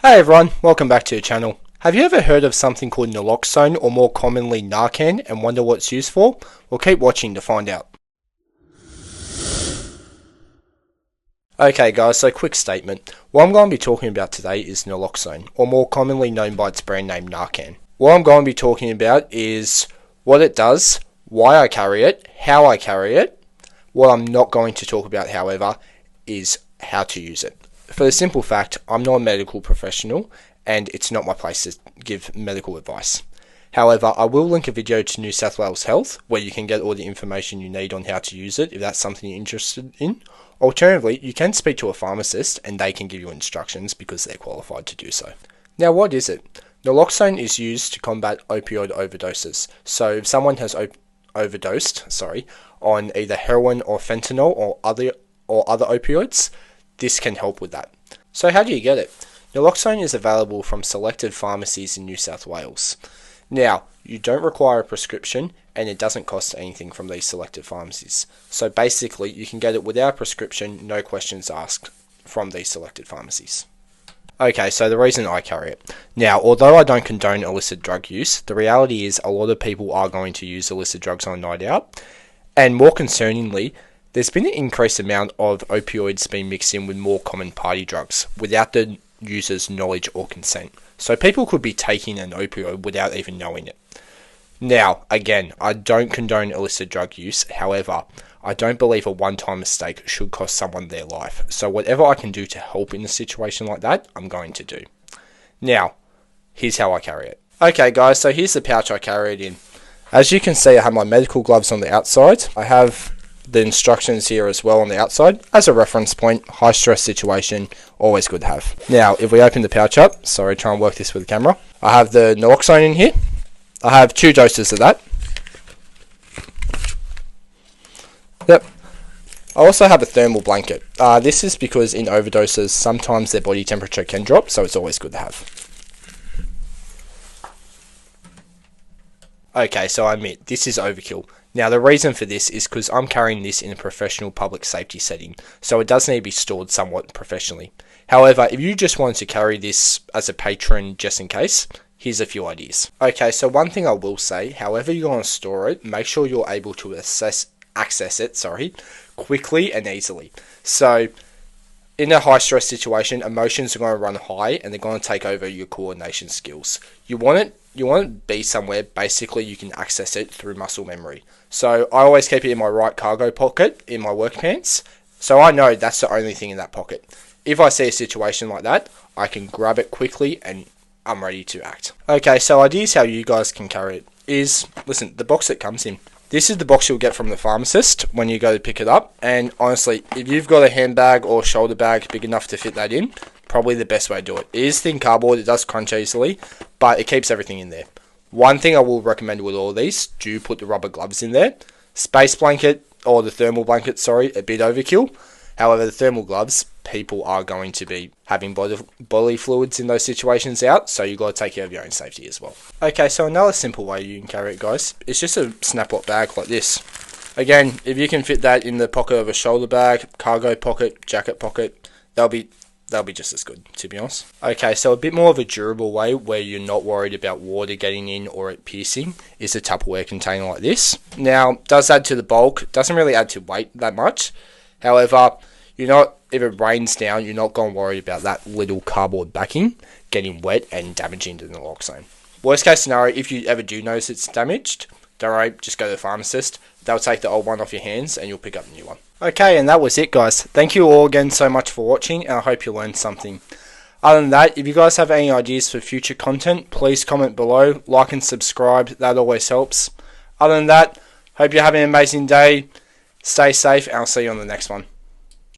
Hey everyone, welcome back to the channel. Have you ever heard of something called Naloxone, or more commonly Narcan, and wonder what it's used for? Well, keep watching to find out. Okay guys, so quick statement. What I'm going to be talking about today is Naloxone, or more commonly known by its brand name Narcan. What I'm going to be talking about is what it does, why I carry it, how I carry it. What I'm not going to talk about, however, is how to use it. For the simple fact, I'm not a medical professional and it's not my place to give medical advice. However, I will link a video to New South Wales Health where you can get all the information you need on how to use it if that's something you're interested in. Alternatively, you can speak to a pharmacist and they can give you instructions because they're qualified to do so. Now, what is it? Naloxone is used to combat opioid overdoses. So if someone has overdosed on either heroin or fentanyl or other opioids, this can help with that. So how do you get it? Naloxone is available from selected pharmacies in New South Wales. Now, you don't require a prescription and it doesn't cost anything from these selected pharmacies. So basically, you can get it without a prescription, no questions asked from these selected pharmacies. Okay, so the reason I carry it. Now, although I don't condone illicit drug use, the reality is a lot of people are going to use illicit drugs on a night out. And more concerningly, there's been an increased amount of opioids being mixed in with more common party drugs without the user's knowledge or consent. So people could be taking an opioid without even knowing it. Now, again, I don't condone illicit drug use. However, I don't believe a one-time mistake should cost someone their life. So whatever I can do to help in a situation like that, I'm going to do. Now, here's how I carry it. Okay guys, so here's the pouch I carry it in. As you can see, I have my medical gloves on the outside. I have the instructions here as well on the outside as a reference point. High stress situation, always good to have. Now if we open the pouch up, try and work this with the camera, I have the Naloxone in here. I have 2 doses of that. Yep. I also have a thermal blanket. This is because in overdoses sometimes their body temperature can drop, so it's always good to have. Okay, so I admit this is overkill. Now the reason for this is because I'm carrying this in a professional public safety setting, so it does need to be stored somewhat professionally. However, if you just wanted to carry this as a patron just in case, here's a few ideas. Okay, so one thing I will say, however you're going to store it, make sure you're able to access it quickly and easily. So in a high stress situation, emotions are going to run high and they're going to take over your coordination skills. You want to be somewhere basically you can access it through muscle memory. So I always keep it in my right cargo pocket in my work pants, so I know that's the only thing in that pocket. If I see a situation like that, I can grab it quickly and I'm ready to act. Okay, so ideas how you guys can carry it is, listen, the box it comes in. This is the box you'll get from the pharmacist when you go to pick it up, and honestly, if you've got a handbag or shoulder bag big enough to fit that in, probably the best way to do it. It is thin cardboard, it does crunch easily, but it keeps everything in there. One thing I will recommend with all of these, do put the rubber gloves in there. Space blanket, or the thermal blanket, a bit overkill. However, the thermal gloves, people are going to be having bodily fluids in those situations out, so you've got to take care of your own safety as well. Okay, so another simple way you can carry it, guys, it's just a snap-lock bag like this. Again, if you can fit that in the pocket of a shoulder bag, cargo pocket, jacket pocket, that'll be just as good, to be honest. Okay, so a bit more of a durable way where you're not worried about water getting in or it piercing is a Tupperware container like this. Now, does add to the bulk, doesn't really add to weight that much. However, if it rains down, you're not going to worry about that little cardboard backing getting wet and damaging the naloxone. Worst case scenario, if you ever do notice it's damaged, don't worry, just go to the pharmacist. They'll take the old one off your hands and you'll pick up a new one. Okay, and that was it, guys. Thank you all again so much for watching, and I hope you learned something. Other than that, if you guys have any ideas for future content, please comment below, like and subscribe, that always helps. Other than that, hope you're having an amazing day, stay safe, and I'll see you on the next one.